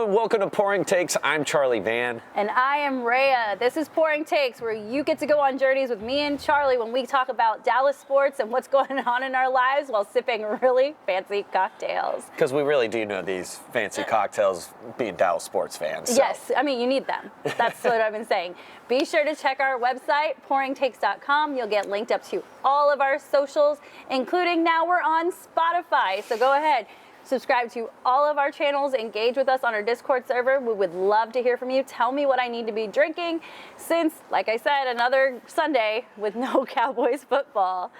welcome to Pouring Takes. I'm Charlie Van. And I am Rayya. This is Pouring Takes, where you get to go on journeys with me and Charlie when we talk about Dallas sports and what's going on in our lives while sipping really fancy cocktails. Because we really do know these fancy cocktails being Dallas sports fans. So. Yes, I mean, you need them. That's what I've been saying. Be sure to check our website, pouringtakes.com. You'll get linked up to all of our socials, including now we're on Spotify. So go ahead. Subscribe to all of our channels, engage with us on our Discord server. We would love to hear from you. Tell me what I need to be drinking since, like I said, another Sunday with no Cowboys football.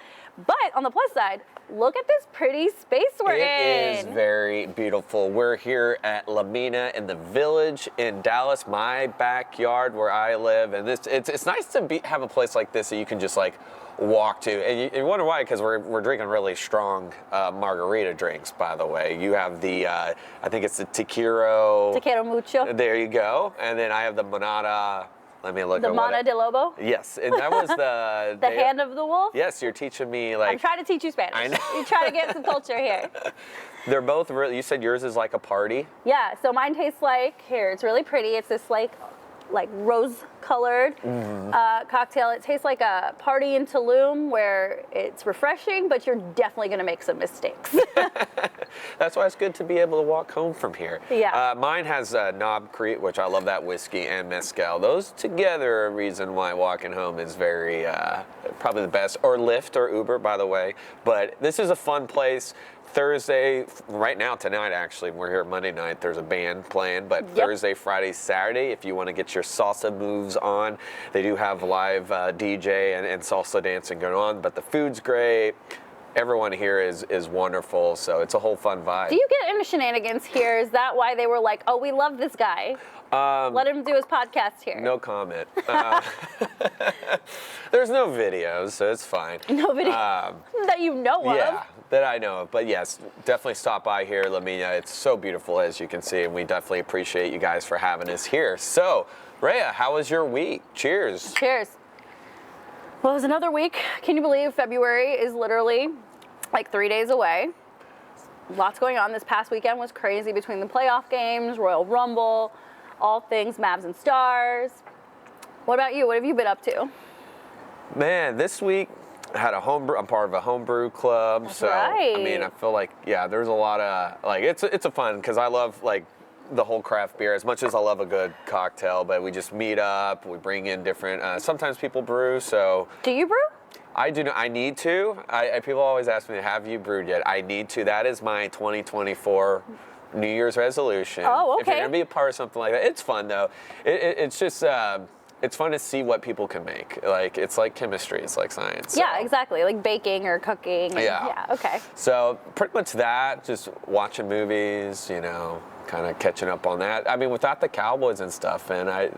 But on the plus side, look at this pretty space we're in. It is very beautiful. We're here at Mina in the Village in Dallas, my backyard where I live. And it's nice to have a place like this that you can just like walk to. And you wonder why, because we're drinking really strong margarita drinks, by the way. You have the, I think it's the Tequero Mucho. There you go. And then I have the Manada. Let me look the at Mana de Lobo? Yes, and that was the... the hand of the wolf? Yes, you're teaching me like... I'm trying to teach you Spanish. I know. You try to get some culture here. They're both really... You said yours is like a party? Yeah, so mine tastes like... Here, it's really pretty. It's this like rose-colored cocktail. It tastes like a party in Tulum where it's refreshing, but you're definitely going to make some mistakes. That's why it's good to be able to walk home from here. Yeah. Mine has Knob Creek, which I love that whiskey, and mezcal. Those together are a reason why walking home is very, probably the best. Or Lyft or Uber, by the way. But this is a fun place. Thursday, right now, tonight actually, we're here Monday night, there's a band playing, but Yep. Thursday, Friday, Saturday, if you want to get your salsa moves on, they do have live DJ and salsa dancing going on, but the food's great. Everyone here is wonderful, so it's a whole fun vibe. Do you get into shenanigans here? Is that why they were like, oh, we love this guy? Let him do his podcast here. No comment. There's no videos, so it's fine. No video that you know of. Yeah, that I know of. But yes, definitely stop by here, Mina. It's so beautiful, as you can see, and we definitely appreciate you guys for having us here. So, Rayya, how was your week? Cheers. Cheers. Well, it was another week. Can you believe February is literally like 3 days away? Lots going on. This past weekend was crazy between the playoff games, Royal Rumble, all things Mavs and Stars. What about you? What have you been up to? Man, this week I had a homebrew. I'm part of a homebrew club. That's so right. I mean, I feel like there's a lot of like it's a fun because I love like the whole craft beer as much as I love a good cocktail. But we just meet up. We bring in different. Sometimes people brew. So do you brew? I do. I need to. People always ask me, "Have you brewed yet?" I need to. That is my 2024 New Year's resolution. Oh, okay. If you're gonna be a part of something like that, it's fun though. It's just. It's fun to see what people can make. Like, it's like chemistry, it's like science. So. Yeah, exactly. Like baking or cooking. Yeah, okay. So pretty much that, just watching movies, kind of catching up on that. I mean, without the Cowboys and stuff, and I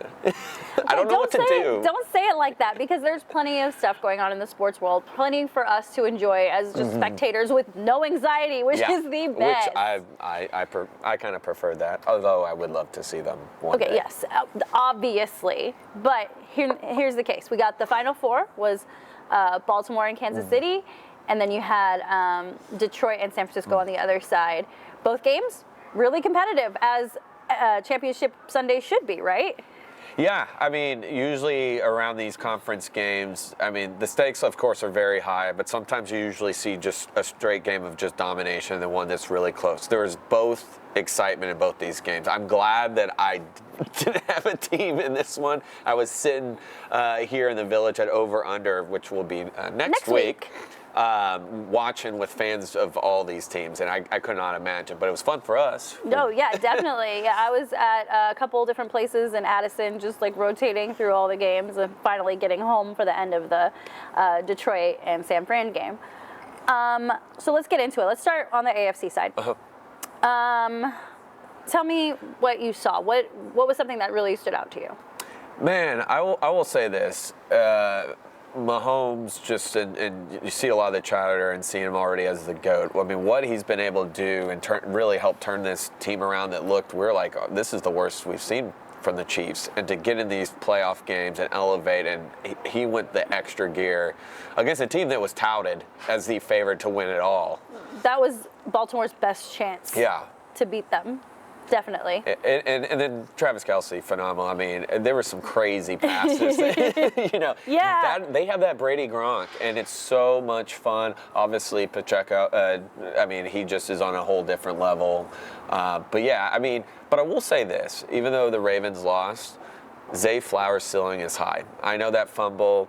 don't know what to do. Don't say it like that, because there's plenty of stuff going on in the sports world, plenty for us to enjoy as just spectators with no anxiety, which is the best. Which I kind of prefer that, although I would love to see them one day. Okay, yes, obviously. But here's the case. We got the Final Four was Baltimore and Kansas City, and then you had Detroit and San Francisco on the other side. Both games really competitive, as championship Sunday should be, right? Yeah, I mean, usually around these conference games, I mean, the stakes, of course, are very high, but sometimes you usually see just a straight game of just domination and one that's really close. There was both excitement in both these games. I'm glad that I didn't have a team in this one. I was sitting here in the Village at over-under, which will be next week. Watching with fans of all these teams, and I could not imagine, but it was fun for us. No, yeah, definitely. Yeah, I was at a couple different places in Addison, just like rotating through all the games and finally getting home for the end of the Detroit and San Fran game. So let's get into it. Let's start on the AFC side. Tell me what you saw. What was something that really stood out to you? Man, I will say this. Mahomes and you see a lot of the chatter and seeing him already as the GOAT. I mean, what he's been able to do and really help turn this team around that we're like, oh, this is the worst we've seen from the Chiefs. And to get in these playoff games and elevate, and he went the extra gear against a team that was touted as the favorite to win it all. That was Baltimore's best chance to beat them. Definitely. And then Travis Kelce, phenomenal. I mean, there were some crazy passes. Yeah. They have that Brady Gronk, and it's so much fun. Obviously, Pacheco, I mean, he just is on a whole different level. But yeah, I mean, but I will say this, even though the Ravens lost, Zay Flowers' ceiling is high. I know that fumble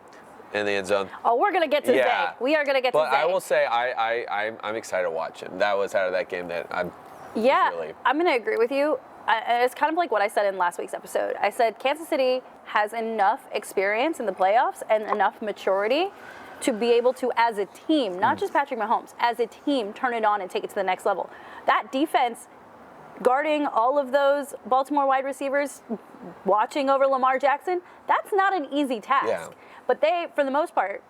in the end zone. Oh, we're going to get to Zay. We are going to get to Zay. But I will say I'm excited to watch him. That was out of that game that I'm really... I'm going to agree with you. It's kind of like what I said in last week's episode. I said Kansas City has enough experience in the playoffs and enough maturity to be able to, as a team, not just Patrick Mahomes, as a team, turn it on and take it to the next level. That defense guarding all of those Baltimore wide receivers, watching over Lamar Jackson, that's not an easy task. Yeah. But they, for the most part,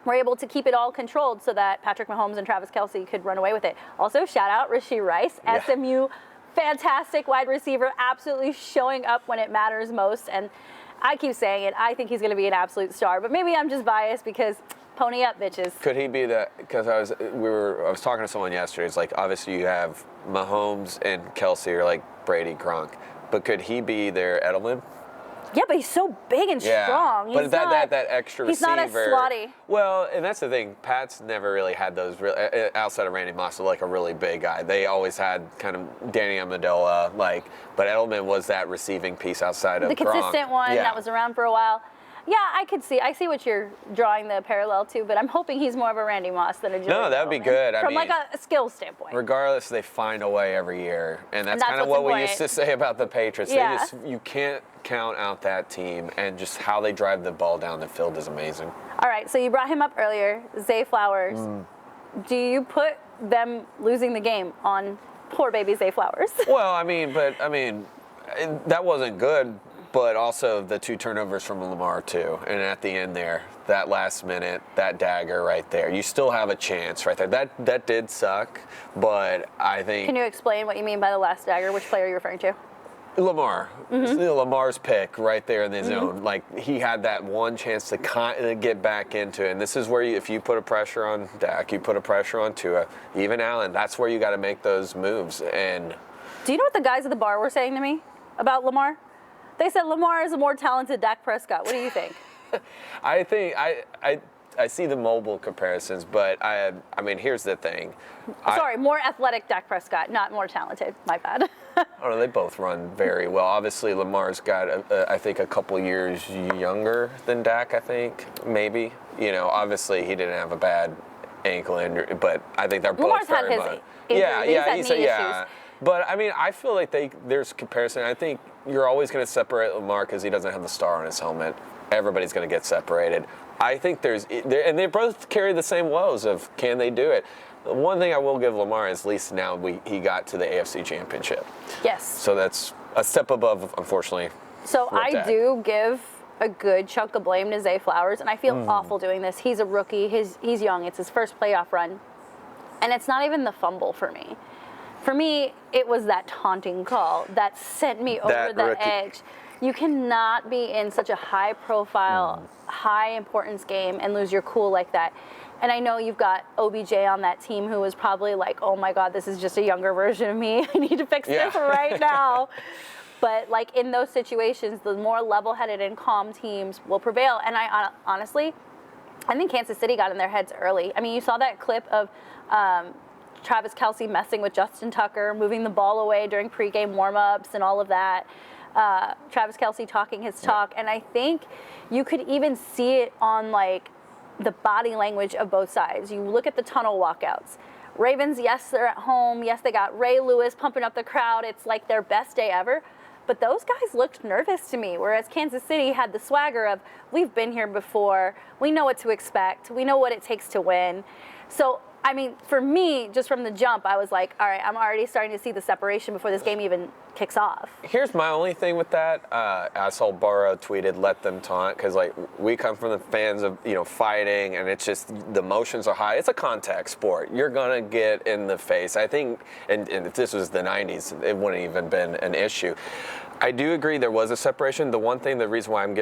were able to keep it all controlled so that Patrick Mahomes and Travis Kelce could run away with it. Also, shout out Rashee Rice, SMU, fantastic wide receiver, absolutely showing up when it matters most. And I keep saying it, I think he's going to be an absolute star. But maybe I'm just biased because pony up, bitches. Could he be that? Because I was talking to someone yesterday. It's like, obviously you have Mahomes and Kelce are like Brady, Gronk, but could he be their Edelman? Yeah, but he's so big and strong. But that extra he's receiver. He's not as slotty. Well, and that's the thing. Pat's never really had those, outside of Randy Moss, like a really big guy. They always had kind of Danny Amendola, but Edelman was that receiving piece outside of the consistent Gronk. one that was around for a while. Yeah, I see what you're drawing the parallel to, but I'm hoping he's more of a Randy Moss than a Julian No, that would be Edelman, good. From like a skill standpoint. Regardless, they find a way every year. And that's kind of what we used to say about the Patriots. Yeah. You can't count out that team, and just how they drive the ball down the field is amazing. All right, so you brought him up earlier, Zay Flowers. Do you put them losing the game on poor baby Zay Flowers? Well, I mean, that wasn't good. But also the 2 turnovers from Lamar, too. And at the end there, that last minute, that dagger right there. You still have a chance right there. That did suck, but I think... Can you explain what you mean by the last dagger? Which player are you referring to? Lamar. Lamar's pick right there in the zone. Like, he had that one chance to kind of get back into it. And this is where, if you put a pressure on Dak, you put a pressure on Tua, even Allen, that's where you got to make those moves. And do you know what the guys at the bar were saying to me about Lamar? They said Lamar is a more talented Dak Prescott. What do you think? I think I see the mobile comparisons, but I mean, here's the thing. Sorry, more athletic Dak Prescott, not more talented. My bad. I don't know. They both run very well. Obviously, Lamar's got, I think, a couple years younger than Dak. I think maybe. Obviously he didn't have a bad ankle injury, but I think they're both Lamar's very had much. He's had knee issues. But I mean, I feel like there's comparison. I think you're always going to separate Lamar because he doesn't have the star on his helmet. Everybody's going to get separated. I think and they both carry the same woes of can they do it. The one thing I will give Lamar is at least now he got to the AFC Championship. Yes. So that's a step above, unfortunately. So I do give a good chunk of blame to Zay Flowers, and I feel awful doing this. He's a rookie. He's young. It's his first playoff run. And it's not even the fumble for me. For me, it was that taunting call that sent me over the edge. You cannot be in such a high-profile, high-importance game and lose your cool like that. And I know you've got OBJ on that team who was probably like, oh, my God, this is just a younger version of me. I need to fix this right now. But, like, in those situations, the more level-headed and calm teams will prevail. And I honestly, I think Kansas City got in their heads early. I mean, you saw that clip of Travis Kelce messing with Justin Tucker, moving the ball away during pregame warmups and all of that. Travis Kelce talking his talk. And I think you could even see it on, like, the body language of both sides. You look at the tunnel walkouts. Ravens, yes, they're at home. Yes, they got Ray Lewis pumping up the crowd. It's like their best day ever. But those guys looked nervous to me, whereas Kansas City had the swagger of, we've been here before. We know what to expect. We know what it takes to win. So, I mean, for me, just from the jump, I was like, all right, I'm already starting to see the separation before this game even kicks off. Here's my only thing with that. I saw Burrow tweeted, let them taunt, because, like, we come from the fans of, fighting, and it's just the emotions are high. It's a contact sport. You're going to get in the face. I think, and if this was the 90s, it wouldn't even been an issue. I do agree there was a separation. The reason why I'm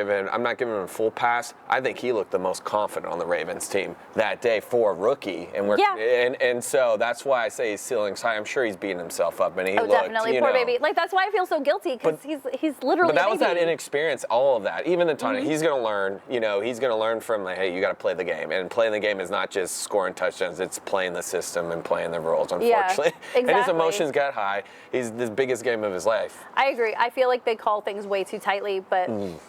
not giving him a full pass, I think he looked the most confident on the Ravens team that day for a rookie. And so that's why I say he's ceiling's high. I'm sure he's beating himself up. And he looked, definitely. Poor baby. Like, that's why I feel so guilty, because he's literally. But that a was baby. that inexperience, all of that. Even the ton. He's going to learn. He's going to learn from like, hey, you got to play the game, and playing the game is not just scoring touchdowns. It's playing the system and playing the rules. Unfortunately, Yeah, exactly. And his emotions got high. He's the biggest game of his life. I agree. I feel like they call things way too tightly, but in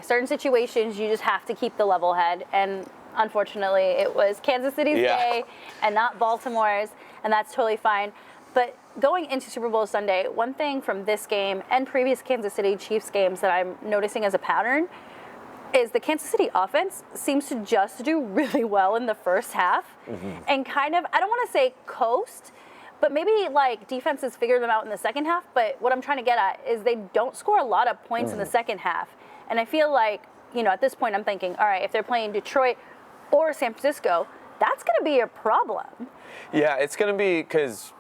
certain situations, you just have to keep the level head. And unfortunately, it was Kansas City's day and not Baltimore's, and that's totally fine. But going into Super Bowl Sunday, one thing from this game and previous Kansas City Chiefs games that I'm noticing as a pattern is the Kansas City offense seems to just do really well in the first half and kind of, I don't want to say coast, but maybe like defenses figure them out in the second half. But what I'm trying to get at is they don't score a lot of points in the second half. And I feel like, at this point I'm thinking, all right, if they're playing Detroit or San Francisco, that's going to be a problem. Yeah, it's going to be because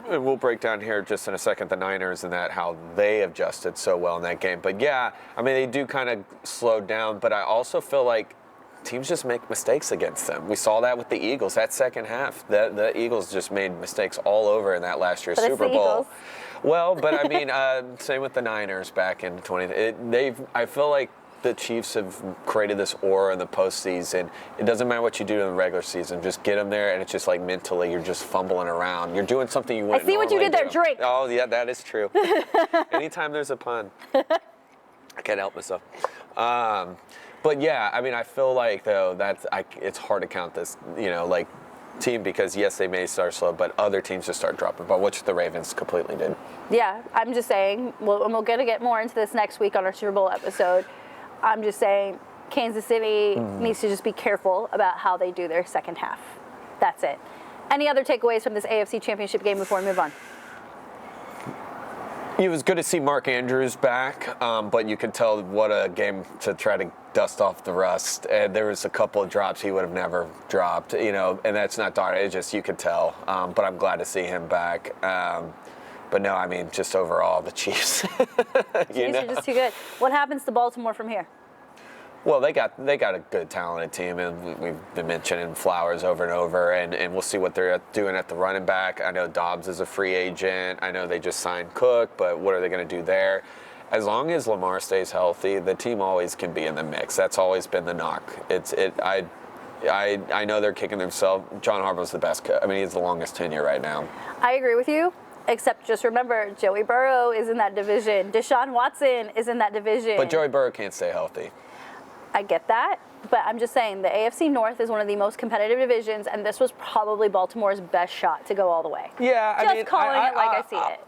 we'll break down here just in a second the Niners and how they adjusted so well in that game. But yeah, I mean, they do kind of slow down, but I also feel like teams just make mistakes against them. We saw that with the Eagles, that second half. The Eagles just made mistakes all over in that last year's Super Bowl. Well, but I mean, same with the Niners back in 20. I feel like the Chiefs have created this aura in the postseason. It doesn't matter what you do in the regular season. Just get them there, and it's just like mentally you're just fumbling around. You're doing something you wouldn't normally do. I see what you did there, Drake. Oh, yeah, that is true. Anytime there's a pun, I can't help myself. But yeah, I mean, I feel like, though, it's hard to count this, team because, yes, they may start slow, but other teams just start dropping, but which the Ravens completely did. Yeah, I'm just saying, we're going to get more into this next week on our Super Bowl episode. I'm just saying Kansas City needs to just be careful about how they do their second half. That's it. Any other takeaways from this AFC Championship game before we move on? It was good to see Mark Andrews back, but you could tell what a game to try to dust off the rust. And there was a couple of drops he would have never dropped, and that's not dark. It's just you could tell. But I'm glad to see him back. But no, I mean, just overall, the Chiefs. Chiefs are just too good. What happens to Baltimore from here? Well, they got a good, talented team, and we've been mentioning Flowers over and over, and we'll see what they're doing at the running back. I know Dobbs is a free agent. I know they just signed Cook, but what are they going to do there? As long as Lamar stays healthy, the team always can be in the mix. That's always been the knock. I know they're kicking themselves. John Harbaugh's the best. I mean, he's the longest tenure right now. I agree with you. Except just remember, Joey Burrow is in that division. Deshaun Watson is in that division. But Joey Burrow can't stay healthy. I get that. But I'm just saying, the AFC North is one of the most competitive divisions, and this was probably Baltimore's best shot to go all the way. Yeah, I mean, calling it like I see it.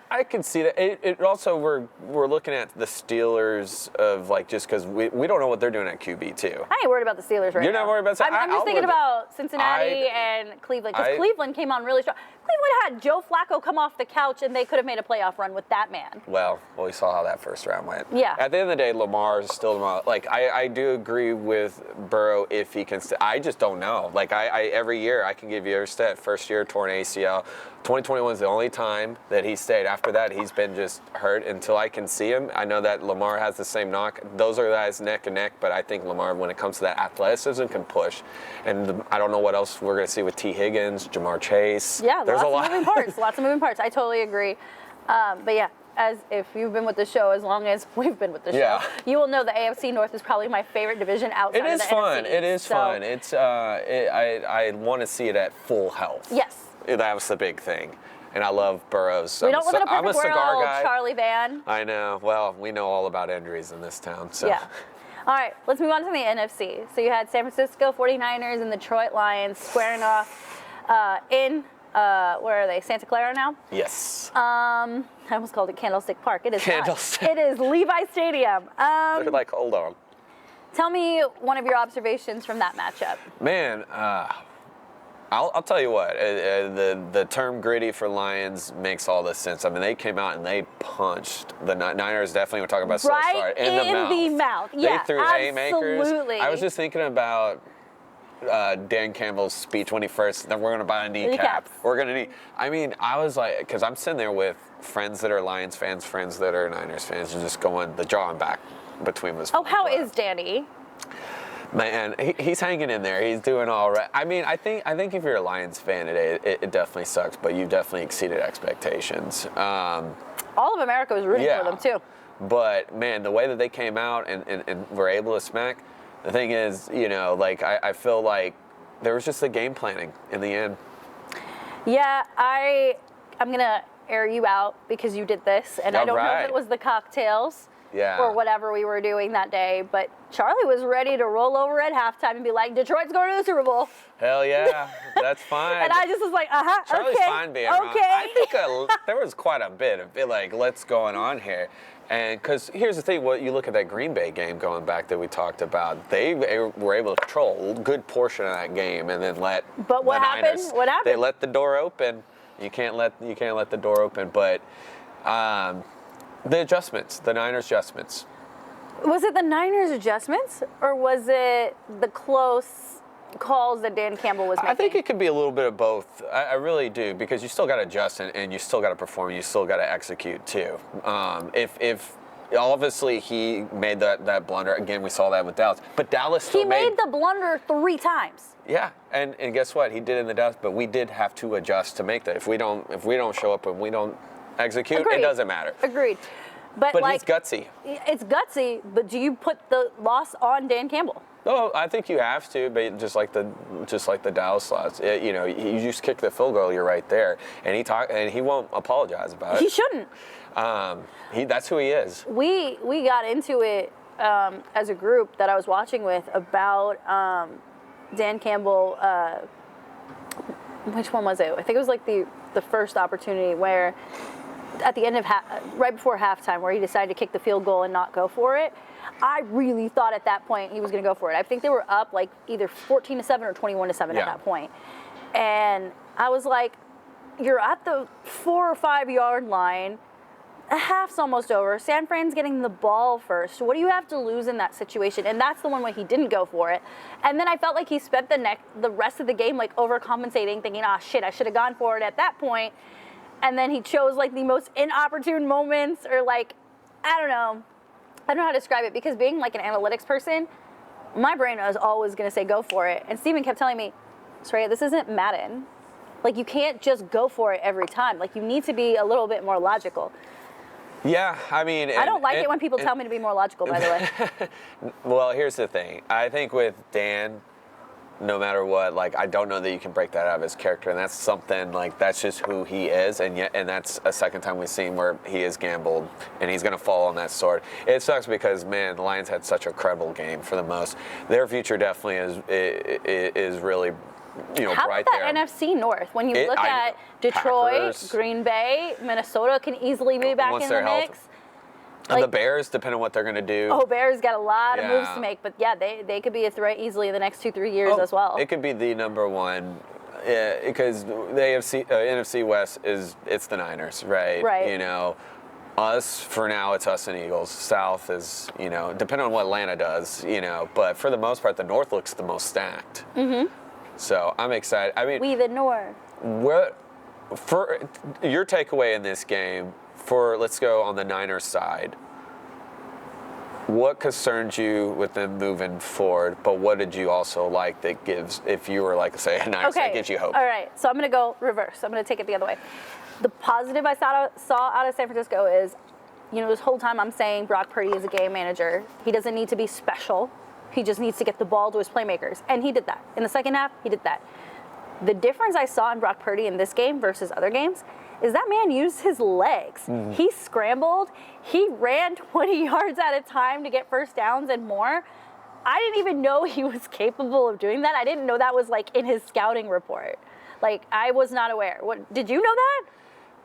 I can see that. It also, we're looking at the Steelers of just because we don't know what they're doing at QB too. I ain't worried about the Steelers right now. You're not worried about that? I'm just thinking about Cincinnati and Cleveland, because Cleveland came on really strong. Cleveland had Joe Flacco come off the couch, and they could have made a playoff run with that man. Well, we saw how that first round went. Yeah. At the end of the day, Lamar is still Lamar. I do agree with Burrow if he can. I just don't know. Every year I can give you every stat. First year torn ACL. 2021 is the only time that he stayed. After that, he's been just hurt until I can see him. I know that Lamar has the same knock. Those are guys neck and neck, but I think Lamar, when it comes to that athleticism, can push. And I don't know what else we're going to see with T. Higgins, Jamar Chase. Yeah, there's lots of moving parts. Lots of moving parts. I totally agree. But yeah, as if you've been with the show as long as we've been with the show, you will know the AFC North is probably my favorite division outside of the NFC. It is fun. It is fun. It's I want to see it at full health. Yes. That was the big thing. And I love Burrows. We don't live in a I'm a perfect cigar world, guy. Charlie Van. I know. Well, we know all about injuries in this town. So. Yeah. All right, let's move on to the NFC. So you had San Francisco 49ers and the Detroit Lions squaring off in, where are they, Santa Clara now? Yes. I almost called it Candlestick Park. It is Candlestick. not. It is Levi Stadium. They're like, hold on. Tell me one of your observations from that matchup. Man, I'll tell you what, the term gritty for Lions makes all this sense. I mean, they came out and they punched the Niners, definitely we're talking about right in the mouth. Yeah, they threw haymakers. absolutely. I was just thinking about Dan Campbell's speech when he first, then we're going to buy a kneecap. We're going to need, I mean, I was like, because I'm sitting there with friends that are Lions fans, friends that are Niners fans, and just going, the jaw and back between was. Oh, how is Danny? Man, he's hanging in there. He's doing all right. I mean, I think if you're a Lions fan today, it definitely sucks, but you definitely exceeded expectations. All of America was rooting for them too. But man, the way that they came out and were able to smack, the thing is, like I feel like there was just the game planning in the end. Yeah, I'm gonna air you out because you did this, and I don't know if it was the cocktails. Yeah. Or whatever we were doing that day, but Charlie was ready to roll over at halftime and be like, Detroit's going to the Super Bowl. Hell yeah, that's fine. And I just was like, Charlie's okay, fine being wrong. I think there was quite a bit of like, what's going on here. And because here's the thing, you look at that Green Bay game going back that we talked about, they were able to control a good portion of that game and then let But what happened? What happened? They let the door open. You can't let the door open, but the adjustments, the Niners adjustments. Was it the Niners adjustments, or was it the close calls that Dan Campbell was making? I think it could be a little bit of both. I really do, because you still got to adjust and you still got to perform. You still got to execute too. If obviously he made that blunder again, we saw that with Dallas, but Dallas still made the blunder 3 times. Yeah, and guess what? He did in the Dallas, but we did have to adjust to make that. If we don't show up and we don't execute, Agreed. It doesn't matter. Agreed. But he's gutsy. It's gutsy, but do you put the loss on Dan Campbell? Oh, I think you have to, but just like the Dallas loss, you just kick the field goal, you're right there, and he won't apologize about it. He shouldn't. That's who he is. We got into it as a group that I was watching with about Dan Campbell. Which one was it? I think it was like the first opportunity where, at the end of right before halftime, where he decided to kick the field goal and not go for it. I really thought at that point he was going to go for it. I think they were up like either 14-7 or 21-7 at that point. And I was like, you're at the 4 or 5 yard line. A half's almost over. San Fran's getting the ball first. What do you have to lose in that situation? And that's the one where he didn't go for it. And then I felt like he spent the rest of the game like overcompensating, thinking, shit, I should have gone for it at that point. And then he chose like the most inopportune moments, or like, I don't know how to describe it, because being like an analytics person, my brain was always going to say go for it. And Steven kept telling me, Rayya, this isn't Madden. Like, you can't just go for it every time. Like, you need to be a little bit more logical. Yeah, I mean... I don't like it when people tell me to be more logical, by the way. Well, here's the thing. I think with Dan, no matter what, like, I don't know that you can break that out of his character, and that's something, like, that's just who he is, and that's a second time we've seen where he has gambled, and he's going to fall on that sword. It sucks because, man, the Lions had such a credible game for the most. Their future definitely is really... How right about that there. NFC North? When you look at Detroit, Packers, Green Bay, Minnesota can easily be back in the mix. And the Bears, depending on what they're going to do. Oh, Bears got a lot of moves to make, but yeah, they could be a threat easily in the next 2-3 years as well. It could be the number one, because the NFC West it's the Niners, right? Right. Us, for now, it's us and Eagles. South is, depending on what Atlanta does, but for the most part, the North looks the most stacked. Mm-hmm. So I'm excited. I mean, we the North. For your takeaway in this game, let's go on the Niners side. What concerns you with them moving forward, but what did you also like that gives, if you were like, say, a Niners, that gives you hope? All right, so I'm going to go reverse. I'm going to take it the other way. The positive I saw out of San Francisco is, this whole time I'm saying Brock Purdy is a game manager. He doesn't need to be special. He just needs to get the ball to his playmakers. And he did that. In the second half, he did that. The difference I saw in Brock Purdy in this game versus other games is that man used his legs. Mm-hmm. He scrambled. He ran 20 yards at a time to get first downs and more. I didn't even know he was capable of doing that. I didn't know that was like in his scouting report. Like, I was not aware. Did you know that?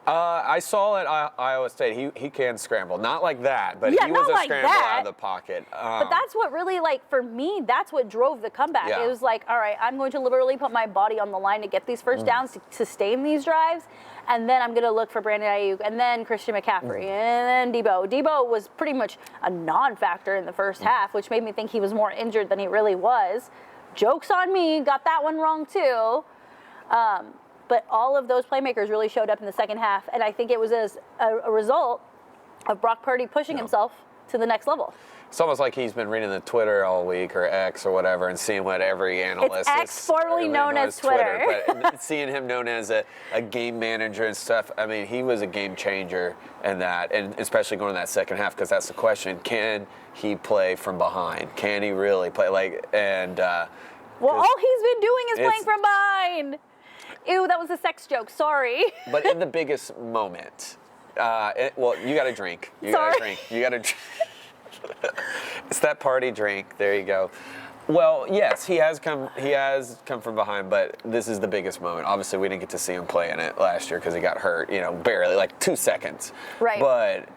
I saw at Iowa State, he can scramble. Not like that, but he was a scramble out of the pocket. But that's what really, for me, that's what drove the comeback. Yeah. It was like, all right, I'm going to literally put my body on the line to get these first downs, to sustain these drives, and then I'm going to look for Brandon Ayuk, and then Christian McCaffrey, and then Debo. Debo was pretty much a non-factor in the first half, which made me think he was more injured than he really was. Joke's on me, got that one wrong too. But all of those playmakers really showed up in the second half, and I think it was as a result of Brock Purdy pushing himself to the next level. It's almost like he's been reading the Twitter all week, or X or whatever, and seeing what every analyst It's X, formerly known as Twitter. But seeing him known as a game manager and stuff, I mean, he was a game changer in that, and especially going to that second half, because that's the question: can he play from behind? Can he really play? Well, all he's been doing is playing from behind. Ew, that was a sex joke. Sorry. But in the biggest moment, you got to drink. You got to drink. You got to. It's that party drink. There you go. Well, yes, he has come from behind, but this is the biggest moment. Obviously, we didn't get to see him play in it last year because he got hurt. Barely, like 2 seconds. Right. But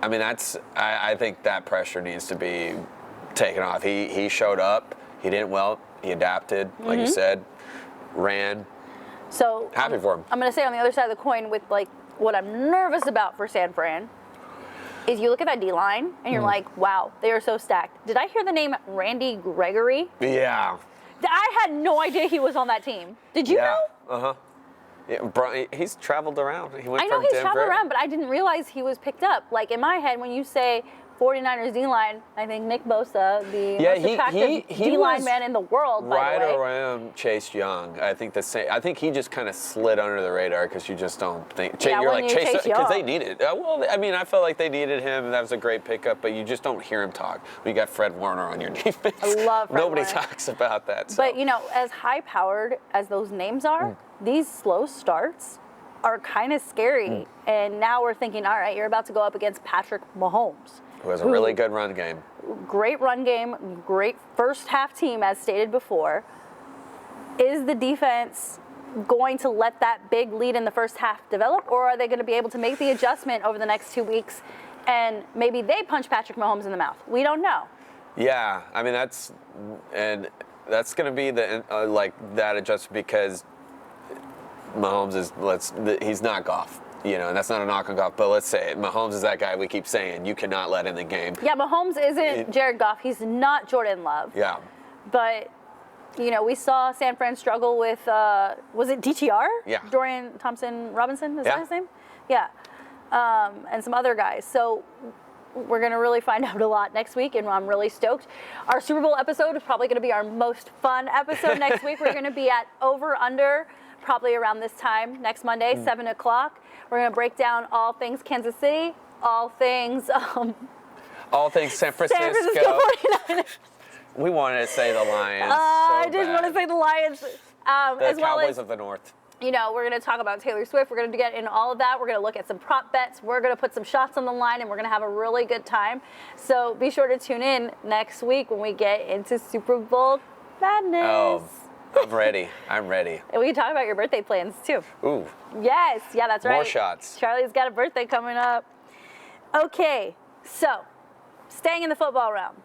I mean, I think that pressure needs to be taken off. He showed up. He did well. He adapted, like you said, ran. So happy for him. I'm going to say on the other side of the coin with what I'm nervous about for San Fran is you look at that D-line and you're like, wow, they are so stacked. Did I hear the name Randy Gregory? Yeah. I had no idea he was on that team. Did you know? Uh-huh. Yeah, he's traveled around. He went I know from he's Denver. traveled around, but I didn't realize he was picked up. Like in my head, when you say 49ers D-line, I think Nick Bosa, the most attractive D-line man in the world, by the way. Right around Chase Young. I think I think he just kind of slid under the radar because you just don't think. You're like Chase because they needed. Well, I mean, I felt like they needed him, and that was a great pickup. But you just don't hear him talk. You got Fred Warner on your defense. I love Fred Nobody Warner. talks about that. So. But as high-powered as those names are, these slow starts are kind of scary. And now we're thinking, all right, you're about to go up against Patrick Mahomes. Who has a really good run game. Great run game, great first half team, as stated before. Is the defense going to let that big lead in the first half develop, or are they going to be able to make the adjustment over the next 2 weeks and maybe they punch Patrick Mahomes in the mouth? We don't know. Yeah, I mean, that's going to be that adjustment because Mahomes he's not Goff. And that's not a knock on Goff, but let's say it. Mahomes is that guy we keep saying you cannot let in the game. Yeah, Mahomes isn't Jared Goff. He's not Jordan Love. Yeah. But, we saw San Fran struggle with, was it DTR? Yeah. Dorian Thompson-Robinson, is that his name? Yeah. And some other guys. So we're going to really find out a lot next week, and I'm really stoked. Our Super Bowl episode is probably going to be our most fun episode next week. We're going to be at over-under probably around this time next Monday, 7 o'clock. We're going to break down all things Kansas City, all things San Francisco 49ers. We wanted to say the Lions. I didn't want to say the Lions. The as well Cowboys as, of the North. we're going to talk about Taylor Swift. We're going to get into all of that. We're going to look at some prop bets. We're going to put some shots on the line, and we're going to have a really good time. So be sure to tune in next week when we get into Super Bowl madness. Oh. I'm ready. And we can talk about your birthday plans, too. Ooh. Yes. Yeah, that's right. More shots. Charlie's got a birthday coming up. Okay. So, staying in the football realm.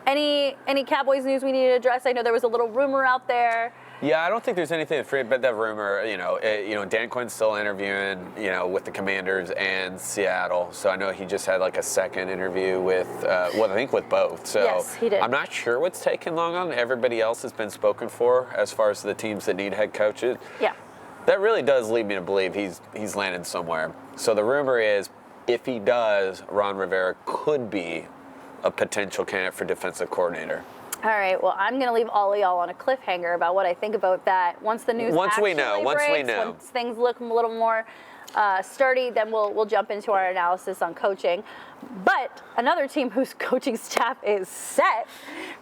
Any Cowboys news we need to address? I know there was a little rumor out there. Yeah, I don't think there's anything but that rumor. Dan Quinn's still interviewing, with the Commanders and Seattle. So I know he just had like a second interview with, I think with both. So yes, he did. I'm not sure what's taking long on. Everybody else has been spoken for as far as the teams that need head coaches. Yeah. That really does lead me to believe he's landed somewhere. So the rumor is, if he does, Ron Rivera could be a potential candidate for defensive coordinator. All right. Well, I'm going to leave all of y'all on a cliffhanger about what I think about that. Once the news Once we know. once things look a little more sturdy, then we'll jump into our analysis on coaching. But another team whose coaching staff is set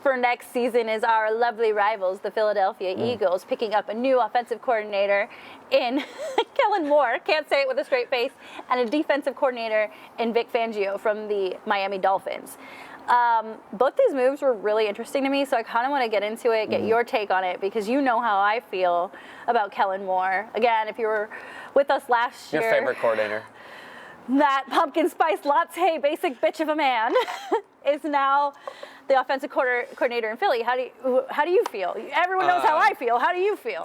for next season is our lovely rivals, the Philadelphia Eagles, picking up a new offensive coordinator in Kellen Moore, can't say it with a straight face, and a defensive coordinator in Vic Fangio from the Miami Dolphins. Both these moves were really interesting to me, so I kind of want to get into it, get your take on it, because you know how I feel about Kellen Moore. Again, if you were with us last year. Your favorite coordinator? That pumpkin spice latte basic bitch of a man is now the offensive coordinator in Philly. How do you feel? Everyone knows how I feel. How do you feel?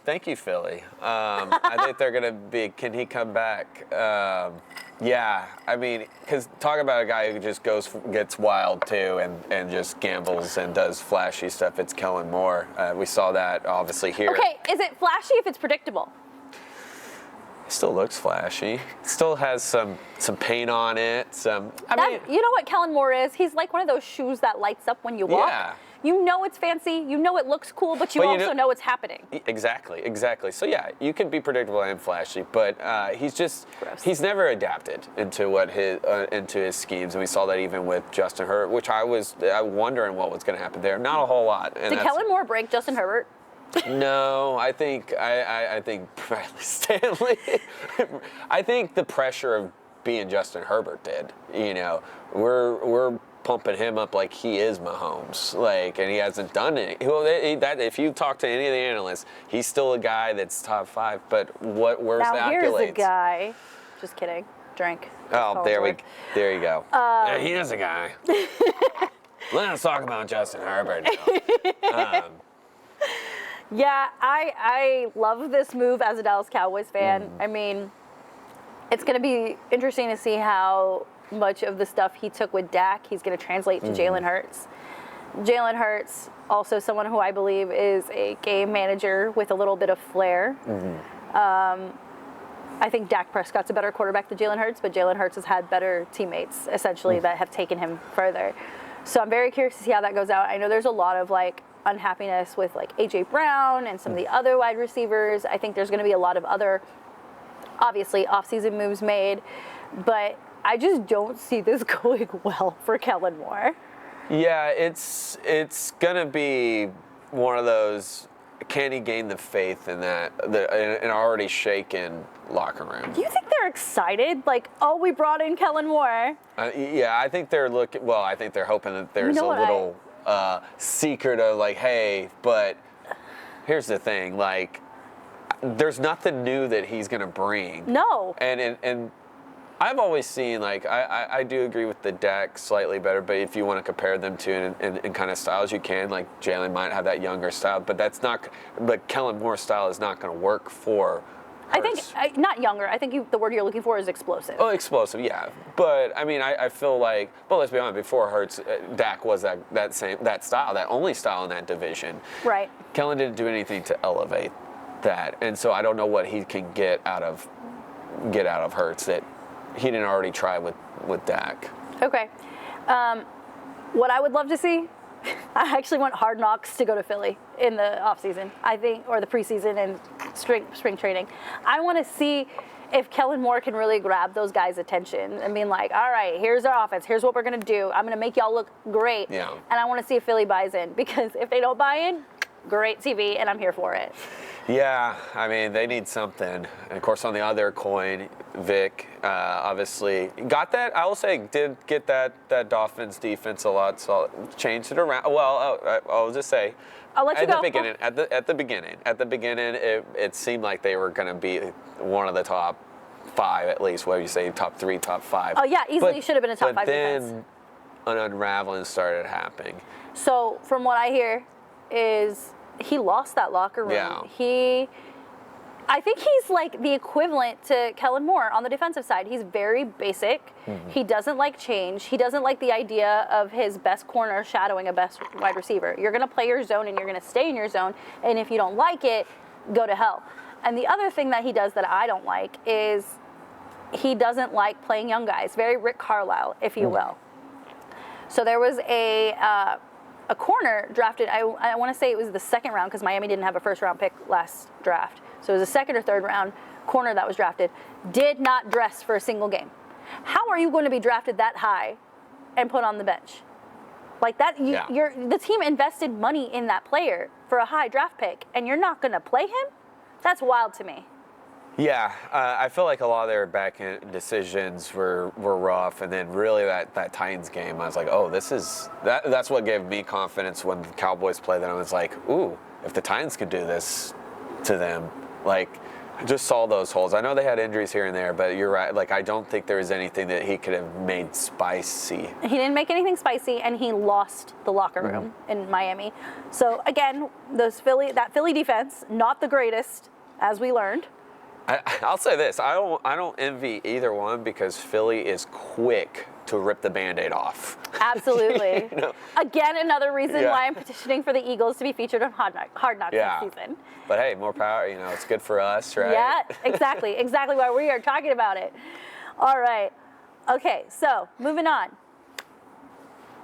Thank you, Philly. I think they're going to be, can he come back? Yeah, I mean, because talk about a guy who just gets wild too and just gambles and does flashy stuff. It's Kellen Moore. We saw that obviously here. Okay, is it flashy if it's predictable? Still looks flashy. Still has some paint on it. I mean, you know what Kellen Moore is? He's like one of those shoes that lights up when you walk. Yeah. You know it's fancy. You know it looks cool, but you also know it's happening. Exactly. So yeah, you can be predictable and flashy, but he's never adapted into into his schemes, and we saw that even with Justin Herbert, which I was wondering what was going to happen there. Not a whole lot. Did Kellen Moore break Justin Herbert? No, I think Bradley Stanley. I think the pressure of being Justin Herbert did. You know, we're pumping him up like he is Mahomes, and he hasn't done it. If you talk to any of the analysts, he's still a guy that's top 5. But where's the accolades? Now here's a guy. Just kidding. Drink. Oh, there you go. Yeah, he is a guy. Let's talk about Justin Herbert now. Yeah, I love this move as a Dallas Cowboys fan. I mean, it's going to be interesting to see how much of the stuff he took with Dak he's going to translate to Jalen Hurts. Jalen Hurts, also someone who I believe is a game manager with a little bit of flair. I think Dak Prescott's a better quarterback than Jalen Hurts, but Jalen Hurts has had better teammates, essentially, that have taken him further. So I'm very curious to see how that goes out. I know there's a lot of, unhappiness with, A.J. Brown and some of the other wide receivers. I think there's going to be a lot of other, obviously, offseason moves made. But I just don't see this going well for Kellen Moore. Yeah, it's going to be one of those, can he gain the faith in an already shaken locker room? Do you think they're excited? We brought in Kellen Moore. Yeah, I think they're I think they're hoping that there's a little secret of hey, but here's the thing, there's nothing new that he's going to bring. No. And I've always seen, I do agree with the Dak slightly better, but if you want to compare them to in kind of styles, you can. Jalen might have that younger style, but but Kellen Moore's style is not going to work for Hurts. I think, not younger, I think the word you're looking for is explosive. Oh, explosive, yeah. But, I mean, I feel but let's be honest, before Hurts, Dak was that style, that only style in that division. Right. Kellen didn't do anything to elevate that, and so I don't know what he can get out of Hurts that he didn't already try with Dak. Okay. What I would love to see, I actually want Hard Knocks to go to Philly in the offseason, I think, or the preseason and spring training. I want to see if Kellen Moore can really grab those guys' attention and being like, all right, here's our offense. Here's what we're going to do. I'm going to make y'all look great. Yeah. And I want to see if Philly buys in, because if they don't buy in, great TV, and I'm here for it. Yeah, I mean, they need something. And, of course, on the other coin, Vic, obviously, got that, I will say, did get that Dolphins defense a lot, so changed it around. Well, I'll just say, I'll let you go. At the beginning, it seemed like they were going to be one of the top 5, at least. What do you say, top 3, top 5? Oh, yeah, easily should have been a top 5 defense. defense. But then an unraveling started happening. So, from what I hear, is he lost that locker room. Yeah. I think he's the equivalent to Kellen Moore on the defensive side. He's very basic. He doesn't like change. He doesn't like the idea of his best corner shadowing a best wide receiver. You're going to play your zone and you're going to stay in your zone. And if you don't like it, go to hell. And the other thing that he does that I don't like is he doesn't like playing young guys. Very Rick Carlisle, if you will. So there was a corner drafted, I want to say it was the second round, because Miami didn't have a first-round pick last draft. So it was a second or third round corner that was drafted. Did not dress for a single game. How are you going to be drafted that high and put on the bench? The team invested money in that player for a high draft pick, and you're not going to play him? That's wild to me. Yeah, I feel like a lot of their back-end decisions were rough, and then really that Titans game, I was like, oh, that's what gave me confidence when the Cowboys played. That I was like, ooh, if the Titans could do this to them, I just saw those holes. I know they had injuries here and there, but you're right. I don't think there was anything that he could have made spicy. He didn't make anything spicy, and he lost the locker room in Miami. So again, that Philly defense, not the greatest, as we learned. I'll say this: I don't envy either one, because Philly is quick to rip the Band-Aid off. Absolutely. You know? Again, another reason Yeah. why I'm petitioning for the Eagles to be featured on Hard Knocks Yeah. this season. But hey, more power. You know, it's good for us, right? Yeah, exactly. Exactly why we are talking about it. All right. Okay, so moving on.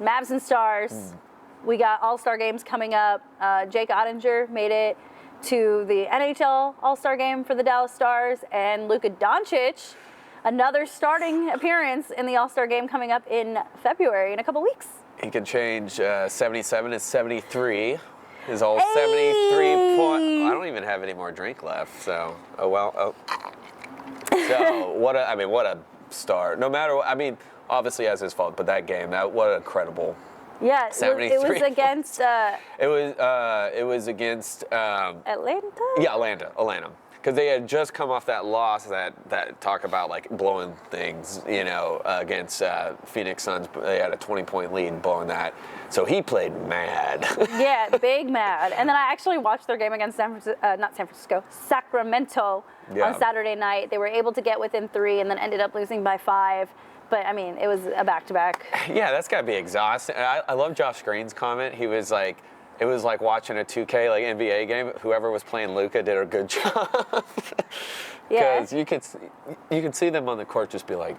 Mavs and Stars. We got All-Star games coming up. Jake Ottinger made it to the NHL All-Star game for the Dallas Stars, and Luka Doncic, another starting appearance in the All-Star game coming up in February in a couple weeks. He can change 77 to 73. His all Hey! 73 point. I don't even have any more drink left, so So what a star. No matter what, I mean, obviously has his fault, but that game, what a credible. Yeah, it was 73 against It was against Atlanta. Yeah, Atlanta. Because they had just come off that loss that talk about like blowing things, you know, against Phoenix Suns. They had a 20-point lead and blowing that. So he played mad. Yeah, big mad. And then I actually watched their game against Sacramento Yeah. on Saturday night. They were able to get within 3 and then ended up losing by 5. But I mean, it was a back-to-back. Yeah, that's got to be exhausting. And I love Josh Green's comment. He was like, it was like watching a 2K like NBA game. Whoever was playing Luka did a good job. Yeah. Because you could see them on the court just be like,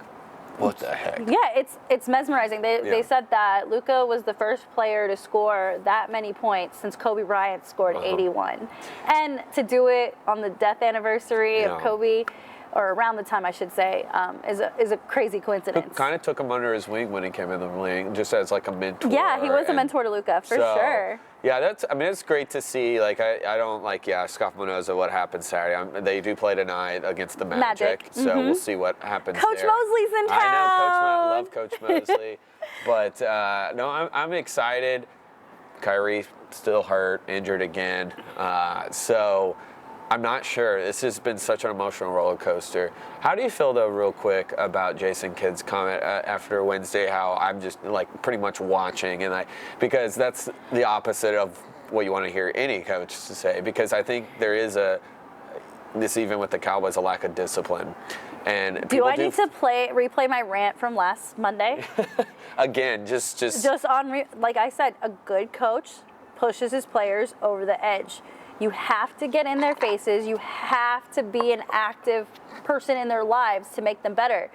what the heck? Yeah, it's mesmerizing. They said that Luka was the first player to score that many points since Kobe Bryant scored 81. And to do it on the death anniversary of Kobe, or around the time I should say, is a crazy coincidence. Kind of took him under his wing when he came in the league, just as like a mentor. Yeah, he was a mentor to Luka for sure. Yeah, it's great to see. Like I don't scoff my nose at what happened Saturday. They do play tonight against the Magic. So we'll see what happens. Coach there. Mosley's in town. I know, love Coach Mosley. But no, I'm excited. Kyrie still hurt, injured again. So I'm not sure. This has been such an emotional roller coaster. How do you feel, though, real quick, about Jason Kidd's comment after Wednesday, how I'm just, like, pretty much watching, and because that's the opposite of what you want to hear any coach to say, because I think there is this even with the Cowboys, a lack of discipline. And do I need to replay my rant from last Monday? Again, just on, like I said, a good coach pushes his players over the edge. You have to get in their faces. You have to be an active person in their lives to make them better.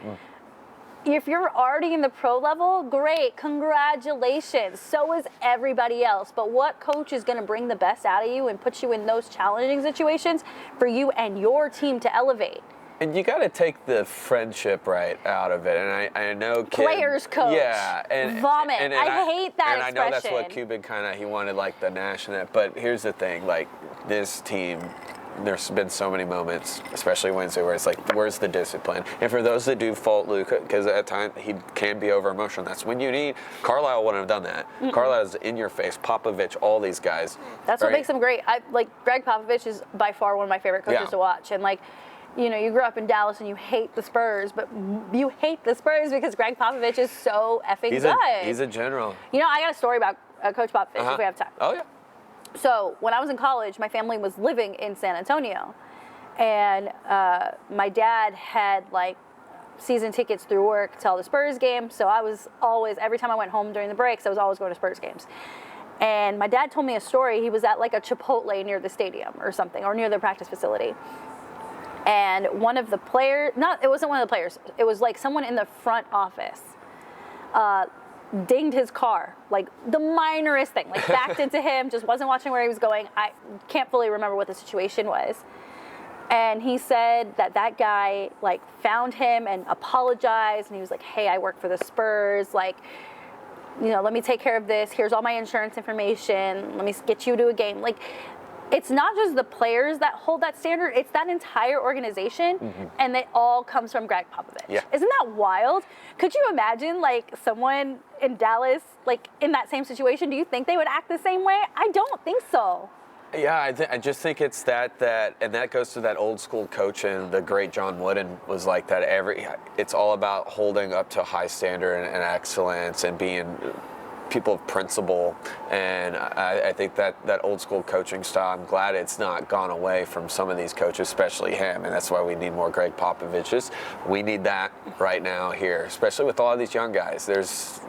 If you're already in the pro level, great, congratulations. So is everybody else. But what coach is going to bring the best out of you and put you in those challenging situations for you and your team to elevate? And you got to take the friendship right out of it. And I know players coach. Yeah. And vomit. And I hate that expression. And I know that's what Cuban he wanted, like the national. But here's the thing, like this team, there's been so many moments, especially Wednesday, where it's like, where's the discipline? And for those that do fault Luka, because at times he can be over emotional, that's when you need. Carlisle wouldn't have done that. Carlisle's in your face. Popovich, all these guys. That's what makes him great. Greg Popovich is by far one of my favorite coaches to watch. And you know, you grew up in Dallas and you hate the Spurs, but you hate the Spurs because Greg Popovich is so effing good. He's a general. You know, I got a story about Coach Popovich if we have time. Oh, yeah. So when I was in college, my family was living in San Antonio. And my dad had, season tickets through work to all the Spurs games. So I was always, every time I went home during the breaks, I was always going to Spurs games. And my dad told me a story. He was at, a Chipotle near the stadium or something, or near the practice facility. And one of the players, it wasn't one of the players, it was someone in the front office dinged his car, the minorest thing, backed into him, just wasn't watching where he was going. I can't fully remember what the situation was. And he said that guy, found him and apologized, and he was like, hey, I work for the Spurs, you know, let me take care of this. Here's all my insurance information. Let me get you to a game. It's not just the players that hold that standard, it's that entire organization, and it all comes from Greg Popovich. Yeah. Isn't that wild? Could you imagine, someone in Dallas, in that same situation? Do you think they would act the same way? I don't think so. Yeah, I just think it's that, and that goes to that old school coach, and the great John Wooden was like that. It's all about holding up to a high standard and excellence and being people of principle, and I think that old school coaching style, I'm glad it's not gone away from some of these coaches, especially him, and that's why we need more Greg Popoviches. We need that right now here, especially with a lot of these young guys. There's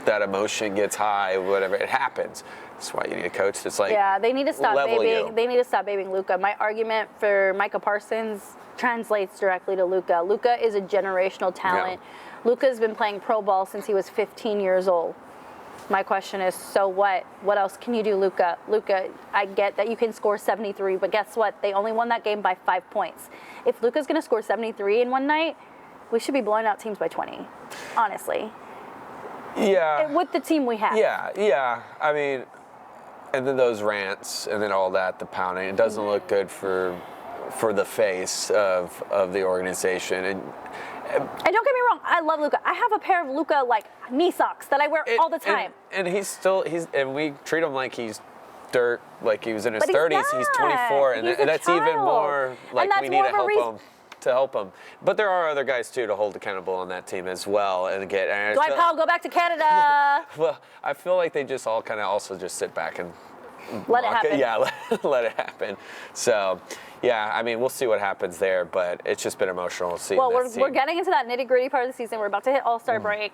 that emotion gets high, whatever, it happens. That's why you need a coach that's like, yeah, they need to stop level babying. you. They need to stop babying Luka. My argument for Micah Parsons translates directly to Luka. Luka is a generational talent. Yeah. Luka's been playing pro ball since he was 15 years old. My question is, so what? What else can you do, Luka? Luka, I get that you can score 73, but guess what? They only won that game by 5 points. If Luka's going to score 73 in one night, we should be blowing out teams by 20, honestly. Yeah. With the team we have. Yeah. I mean, and then those rants and then all that, the pounding, it doesn't look good for the face of the organization. And don't get me wrong, I love Luka. I have a pair of Luka like knee socks that I wear all the time. And and we treat him like he's dirt, like he was in his But 30s. He's 24, He's a that's child. even more like And we that's need more to help him. But there are other guys too to hold accountable on that team as well. And Dwight Powell, go back to Canada. Well, I feel like they just all kind of also just sit back and Let it happen. Yeah, let it happen. So, yeah, I mean, we'll see what happens there, but it's just been emotional seeing Well, that we're getting into that nitty-gritty part of the season. We're about to hit All-Star break.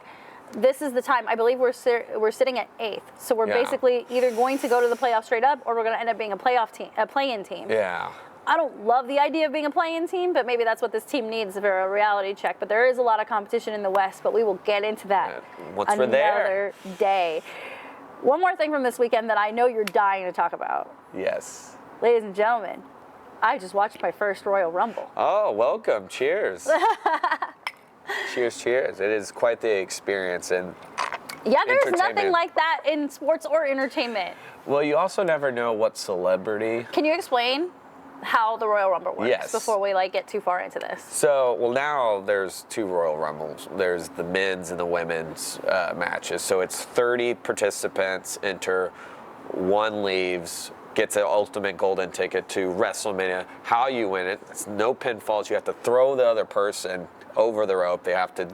This is the time. I believe we're sitting at 8th. So we're basically either going to go to the playoffs straight up, or we're going to end up being a play-in team. Yeah. I don't love the idea of being a play-in team, but maybe that's what this team needs for a reality check. But there is a lot of competition in the West, but we will get into that Once we're there. another day. One more thing from this weekend that I know you're dying to talk about. Yes. Ladies and gentlemen, I just watched my first Royal Rumble. Oh, welcome. Cheers. Cheers. It is quite the experience. And yeah, there's nothing entertainment. like that in sports or entertainment. Well, you also never know what celebrity. Can you explain how the Royal Rumble works Yes. before we get too far into this? So, well, now there's 2 Royal Rumbles. There's the men's and the women's matches. So it's 30 participants enter, 1 leaves, gets an ultimate golden ticket to WrestleMania. How you win it, it's no pinfalls. You have to throw the other person over the rope. They have to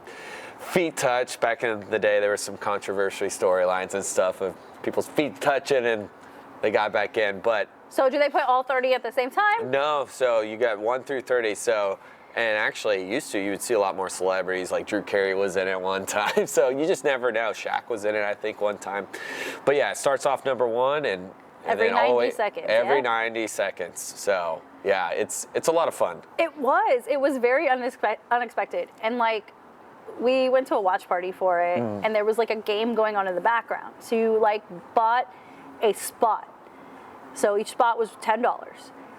feet touch. Back in the day, there were some controversial storylines and stuff of people's feet touching and they got back in. But So do they put all 30 at the same time? no, so you got 1 through 30. So, and actually, you would see a lot more celebrities. Like Drew Carey was in it one time. So you just never know. Shaq was in it, I think, one time. But yeah, it starts off number 1 and Every then all the 90 way, seconds, Every yeah? 90 seconds. So yeah, it's a lot of fun. It was very unexpected. And we went to a watch party for it, and there was a game going on in the background. So you bought a spot. So each spot was $10.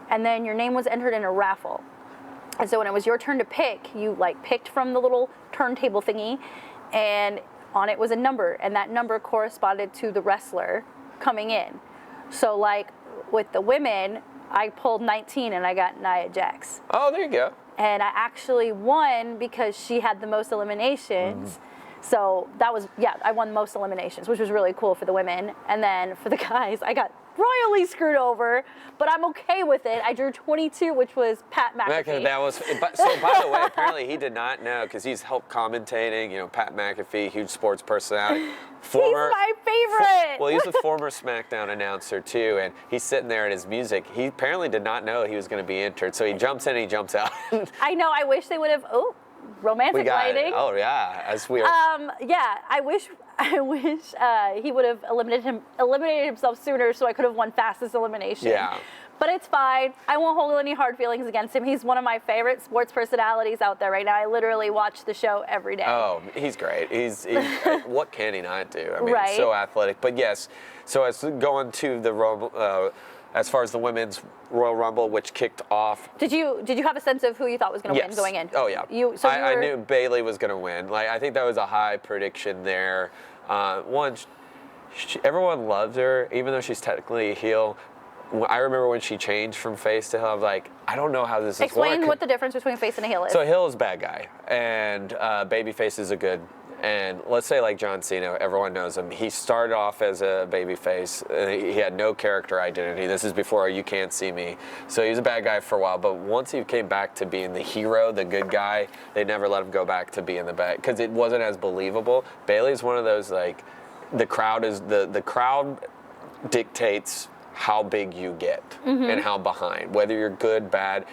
And then your name was entered in a raffle. And so when it was your turn to pick, you picked from the little turntable thingy, and on it was a number, and that number corresponded to the wrestler coming in. So with the women, I pulled 19 and I got Nia Jax. Oh, there you go. And I actually won because she had the most eliminations. So that was, I won most eliminations, which was really cool for the women. And then for the guys, I got royally screwed over, but I'm okay with it. I drew 22, which was Pat McAfee. That was, so by the way, apparently he did not know because he's helped commentating, Pat McAfee, huge sports personality. He's my favorite. Well, he's a former SmackDown announcer too, and he's sitting there at his music. He apparently did not know he was going to be entered, so he jumps in, he jumps out. I know, I wish they would have, romantic lighting. Oh yeah, as we are. I wish he would have eliminated himself sooner, so I could have won fastest elimination. Yeah. But it's fine. I won't hold any hard feelings against him. He's one of my favorite sports personalities out there right now. I literally watch the show every day. Oh, he's great. He's what can he not do? I mean, Right. so athletic. But yes, so as going to the Rumble, as far as the women's Royal Rumble, which kicked off. Did you have a sense of who you thought was going to win going in? Oh yeah. I knew Bayley was going to win. I think that was a high prediction there. Everyone loves her, even though she's technically a heel. I remember when she changed from face to heel, I was like, I don't know how this is working. Explain what the difference between face and a heel is. So a heel is a bad guy, and babyface is a good. And let's say like John Cena, everyone knows him. He started off as a babyface. He had no character identity. This is before You Can't See Me. So he was a bad guy for a while. But once he came back to being the hero, the good guy, they never let him go back to being the bad because it wasn't as believable. Bayley's one of those the crowd dictates how big you get and how behind, whether you're good, bad.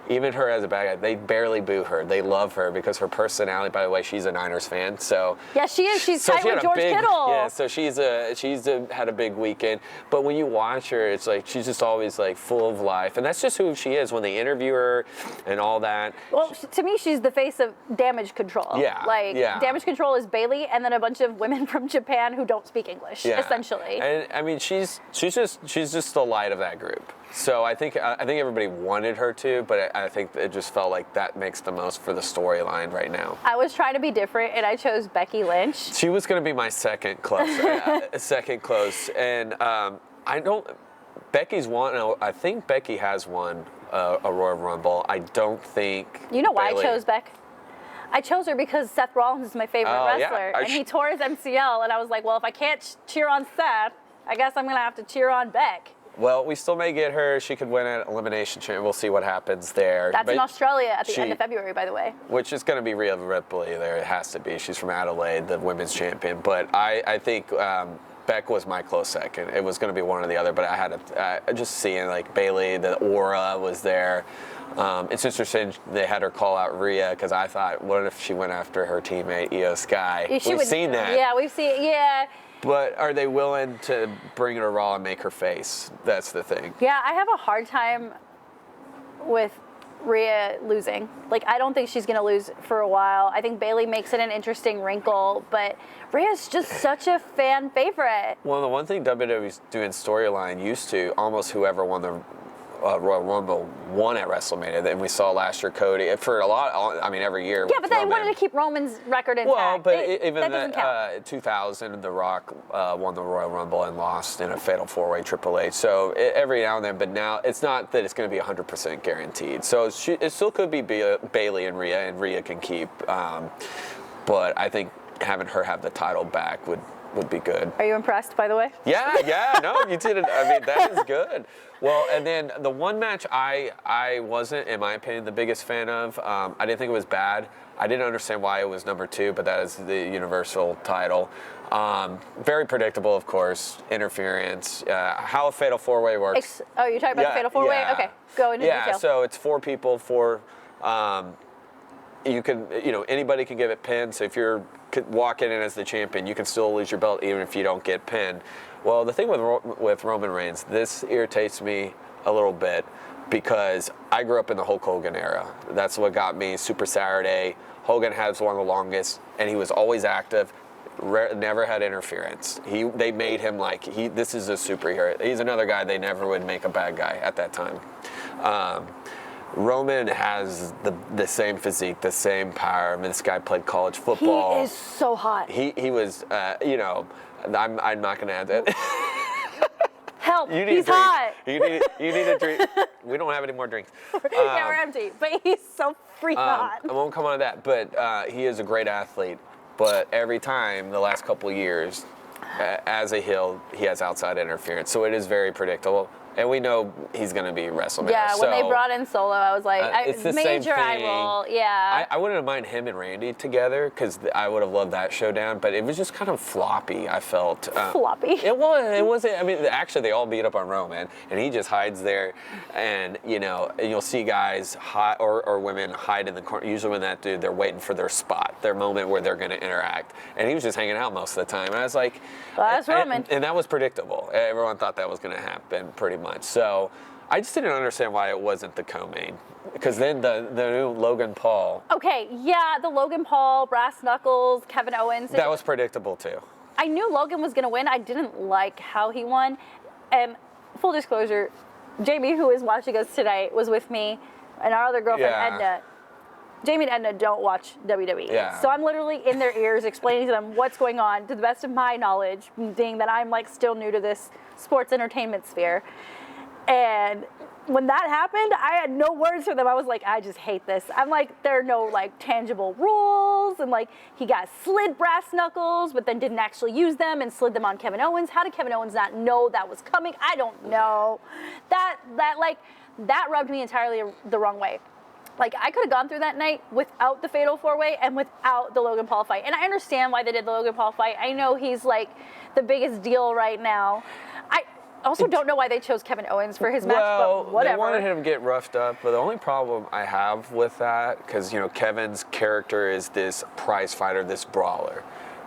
Even her as a bad guy, they barely boo her. They love her because her personality. By the way, she's a Niners fan, so yeah, she is. She's tight with George Kittle. Yeah, so she's had a big weekend. But when you watch her, it's like she's just always like full of life, and that's just who she is. When they interview her and all that. Well, to me, she's the face of Damage Control. Yeah, Damage Control is Bailey, and then a bunch of women from Japan who don't speak English, essentially. And I mean, she's just the light of that group. So I think everybody wanted her to, but I think it just felt like that makes the most for the storyline right now. I was trying to be different, and I chose Becky Lynch. She was going to be my second close, and Becky's won. I think Becky has won a Royal Rumble. I don't think. You know why Bayley. I chose Beck? I chose her because Seth Rollins is my favorite wrestler, and he tore his MCL, and I was like, well, if I can't cheer on Seth, I guess I'm going to have to cheer on Beck. Well, we still may get her. She could win an elimination chamber. We'll see what happens there. That's in Australia at the end of February, by the way. Which is going to be Rhea Ripley there. It has to be. She's from Adelaide, the women's champion. But I think Beck was my close second. It was going to be one or the other, but I had just seeing like Bailey, the aura was there. It's interesting they had her call out Rhea because I thought, what if she went after her teammate Io Sky? We've seen that. Yeah, we've seen. Yeah. But are they willing to bring her to Raw and make her face? That's the thing. Yeah, I have a hard time with Rhea losing. Like, I don't think she's going to lose for a while. I think Bailey makes it an interesting wrinkle, but Rhea's just such a fan favorite. Well, the one thing WWE's doing storyline used to, almost whoever won the Royal Rumble won at WrestleMania, and we saw last year Cody for a lot. I mean, every year. Yeah, but they wanted to keep Roman's record intact. Well, but even that doesn't count. 2000, The Rock won the Royal Rumble and lost in a fatal four-way Triple H. So every now and then, but now it's not that it's going to be 100% guaranteed. So it still could be Bailey and Rhea can keep. But I think having her have the title back would be good. Are you impressed, by the way? Yeah, no, you did it. I mean, that is good. Well, and then the one match I wasn't, in my opinion, the biggest fan of. I didn't think it was bad. I didn't understand why it was number 2, but that is the Universal title. Very predictable, of course. Interference. How a fatal four-way works. You're talking about the fatal four-way? Yeah. Okay, go into detail. Yeah, so it's 4 people, 4. You can, anybody can give it pinned. So if you're walking in as the champion, you can still lose your belt even if you don't get pinned. Well, the thing with Roman Reigns, this irritates me a little bit because I grew up in the Hulk Hogan era. That's what got me. Super Saturday. Hogan has one of the longest, and he was always active. Never had interference. They made him like this is a superhero. He's another guy they never would make a bad guy at that time. Roman has the same physique, the same power. I mean, this guy played college football. He is so hot. He was, I'm not going to add that. Help, he's hot. You need a drink. We don't have any more drinks. Yeah, we're empty, but he's so freaking hot. I won't come on to that, but he is a great athlete. But every time, the last couple of years, as a heel, he has outside interference. So it is very predictable. And we know he's going to be WrestleMania. Yeah, when they brought in Solo, I was like, it's the same major eye roll. Yeah. I wouldn't have minded him and Randy together because I would have loved that showdown, but it was just kind of floppy, I felt. Floppy? It wasn't. I mean, actually, they all beat up on Roman, and he just hides there. And, you'll see guys or women hide in the corner. Usually when that dude, they're waiting for their spot, their moment where they're going to interact. And he was just hanging out most of the time. And I was like... Well, that's Roman. And that was predictable. Everyone thought that was going to happen pretty much. So I just didn't understand why it wasn't the co-main. Because then the new Logan Paul. Okay, yeah, the Logan Paul, Brass Knuckles, Kevin Owens. That was predictable too. I knew Logan was going to win. I didn't like how he won. And full disclosure, Jamie, who is watching us tonight, was with me, and our other girlfriend, Edna. Jamie and Edna don't watch WWE. Yeah. So I'm literally in their ears explaining to them what's going on to the best of my knowledge, being that I'm like still new to this sports entertainment sphere. And when that happened, I had no words for them. I was like, I just hate this. I'm like, there are no like tangible rules. And like, he got slid brass knuckles, but then didn't actually use them and slid them on Kevin Owens. How did Kevin Owens not know that was coming? I don't know. That rubbed me entirely the wrong way. Like, I could have gone through that night without the Fatal 4-Way and without the Logan Paul fight. And I understand why they did the Logan Paul fight. I know he's, like, the biggest deal right now. I also don't know why they chose Kevin Owens for his match, but whatever. They wanted him to get roughed up, but the only problem I have with that, because, Kevin's character is this prize fighter, this brawler.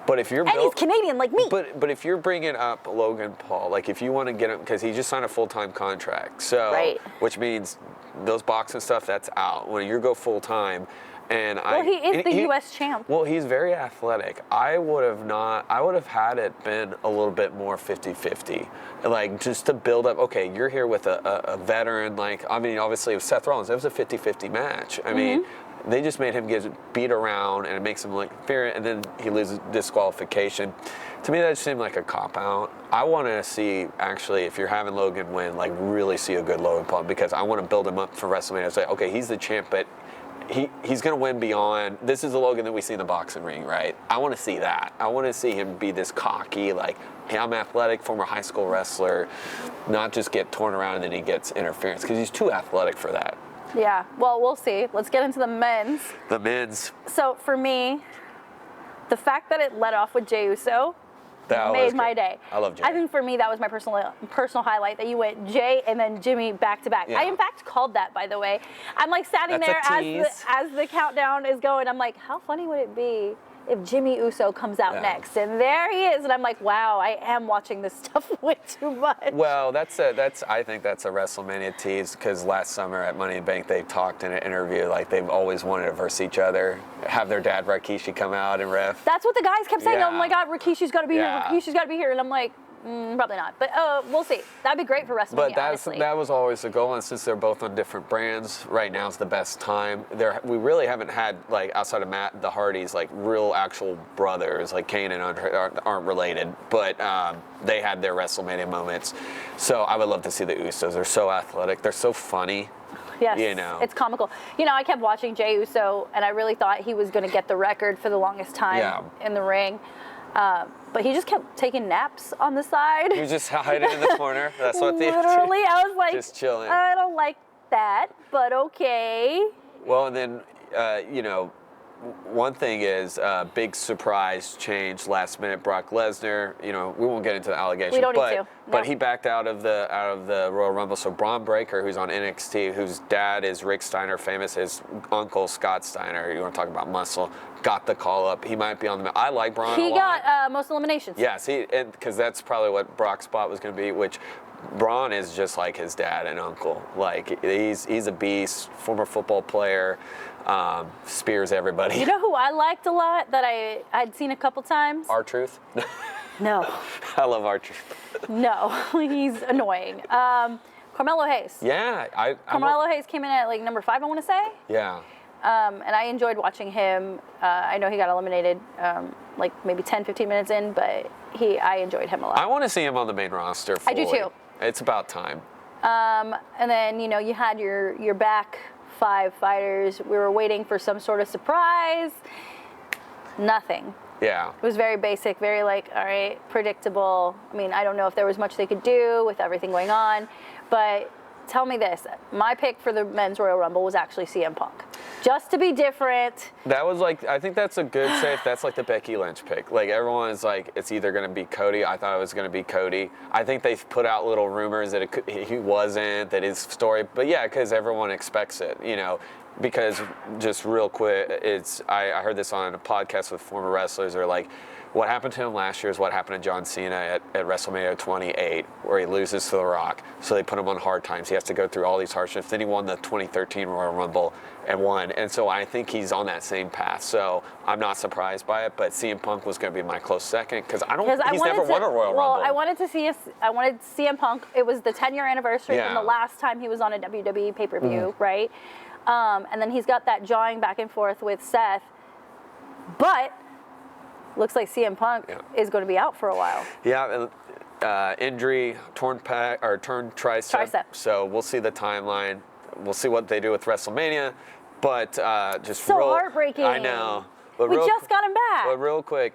But if you're he's Canadian like me. But if you're bringing up Logan Paul, like if you want to get him, because he just signed a full-time contract, so right. Which means those boxing stuff, that's out. When you go full-time, and he is the U.S. champ. Well, he's very athletic. I would have had it been a little bit more 50-50. Like, just to build up, okay, you're here with a veteran, like, I mean, obviously with Seth Rollins, it was a 50-50 match. I mean, they just made him get beat around, and it makes him look inferior, and then he loses disqualification. To me, that just seemed like a cop-out. I want to see, actually, if you're having Logan win, like, really see a good Logan Paul, because I want to build him up for WrestleMania. Say, okay, he's the champ, but he's going to win beyond. This is the Logan that we see in the boxing ring, right? I want to see that. I want to see him be this cocky, like, hey, I'm athletic, former high school wrestler, not just get torn around and then he gets interference, because he's too athletic for that. Yeah, well, we'll see. Let's get into the men's. The men's. So, for me, the fact that it led off with Jey Uso made my day. I love Jey. I think for me, that was my personal highlight, that you went Jey and then Jimmy back-to-back. Yeah. I, in fact, called that, by the way. I'm, like, standing there as the countdown is going. I'm like, how funny would it be if Jimmy Uso comes out next? And there he is. And I'm like, wow, I am watching this stuff way too much. Well, I think that's a WrestleMania tease, because last summer at Money in the Bank, they talked in an interview like they've always wanted to verse each other, have their dad Rikishi come out and ref. That's what the guys kept saying. Yeah. Oh my God, Rikishi's got to be Yeah. here. Rikishi's got to be here. And I'm like, probably not. But we'll see. That'd be great for WrestleMania, But that was always the goal, and since they're both on different brands, right now is the best time. We really haven't had, like, outside of Matt, the Hardys, like, real actual brothers, like Kane and Andre aren't related, but they had their WrestleMania moments. So I would love to see the Usos. They're so athletic. They're so funny. Yes, It's comical. I kept watching Jey Uso, and I really thought he was going to get the record for the longest time in the ring. But he just kept taking naps on the side. He was just hiding in the corner. That's what they literally. I was like, just chilling. I don't like that, but okay. Well, and then one thing is big surprise change last minute. Brock Lesnar. We won't get into the allegations. We don't need to. No. But he backed out of the Royal Rumble. So Braun Breaker, who's on NXT, whose dad is Rick Steiner, famous, his uncle Scott Steiner. You want to talk about muscle? Got the call up. He might be on the. I like Braun. He got most eliminations. Yes, because that's probably what Brock's spot was going to be, which. Braun is just like his dad and uncle. Like, he's a beast, former football player, spears everybody. You know who I liked a lot that I'd seen a couple times? R-Truth? No. I love R-Truth. No, he's annoying. Carmelo Hayes. Yeah. Carmelo Hayes came in at like number 5, I want to say. Yeah. And I enjoyed watching him. I know he got eliminated like maybe 10, 15 minutes in, but I enjoyed him a lot. I want to see him on the main roster fully. I do too. It's about time. And then, you had your back 5 fighters. We were waiting for some sort of surprise. Nothing. Yeah. It was very basic, very all right, predictable. I mean, I don't know if there was much they could do with everything going on, but tell me this. My pick for the Men's Royal Rumble was actually CM Punk. Just to be different. That was I think that's a good safe. That's like the Becky Lynch pick. Like, everyone is like, it's either going to be Cody. I thought it was going to be Cody. I think they've put out little rumors that he wasn't, that his story. But yeah, because everyone expects it, because just real quick, I heard this on a podcast with former wrestlers. They're like, what happened to him last year is what happened to John Cena at WrestleMania 28, where he loses to The Rock. So they put him on hard times. He has to go through all these hardships. Then he won the 2013 Royal Rumble and won. And so I think he's on that same path. So I'm not surprised by it. But CM Punk was going to be my close second, because he's never won a Royal Rumble. Well, I wanted CM Punk. It was the 10-year anniversary from the last time he was on a WWE pay-per-view, right? And then he's got that jawing back and forth with Seth. But looks like CM Punk is going to be out for a while. Yeah, injury, torn tricep. So we'll see the timeline. We'll see what they do with WrestleMania. But just so heartbreaking. I know. But we just got him back. But real quick,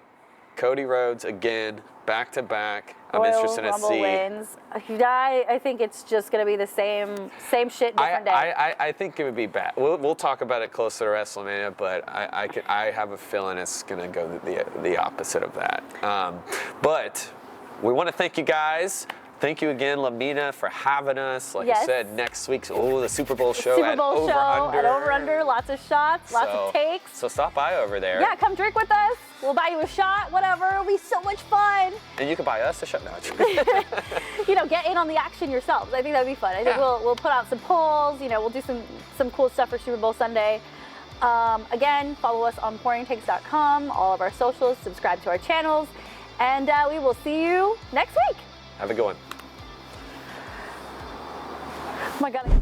Cody Rhodes again, back to back. I'm Royal interested to Rumble see. wins. I think it's just going to be the same shit, different day. I think it would be bad. We'll talk about it closer to WrestleMania, but I have a feeling it's going to go the opposite of that. But we want to thank you guys. Thank you again, Mina, for having us. Like I said, next week's the Super Bowl show Super Bowl show Over at Over Under. Lots of shots, lots of takes. So stop by over there. Yeah, come drink with us. We'll buy you a shot, whatever. It'll be so much fun. And you can buy us a shot. No, Get in on the action yourselves. I think that'd be fun. I think we'll put out some polls. We'll do some cool stuff for Super Bowl Sunday. Again, follow us on pouringtakes.com, all of our socials, subscribe to our channels, and we will see you next week. Have a good one. Oh my God.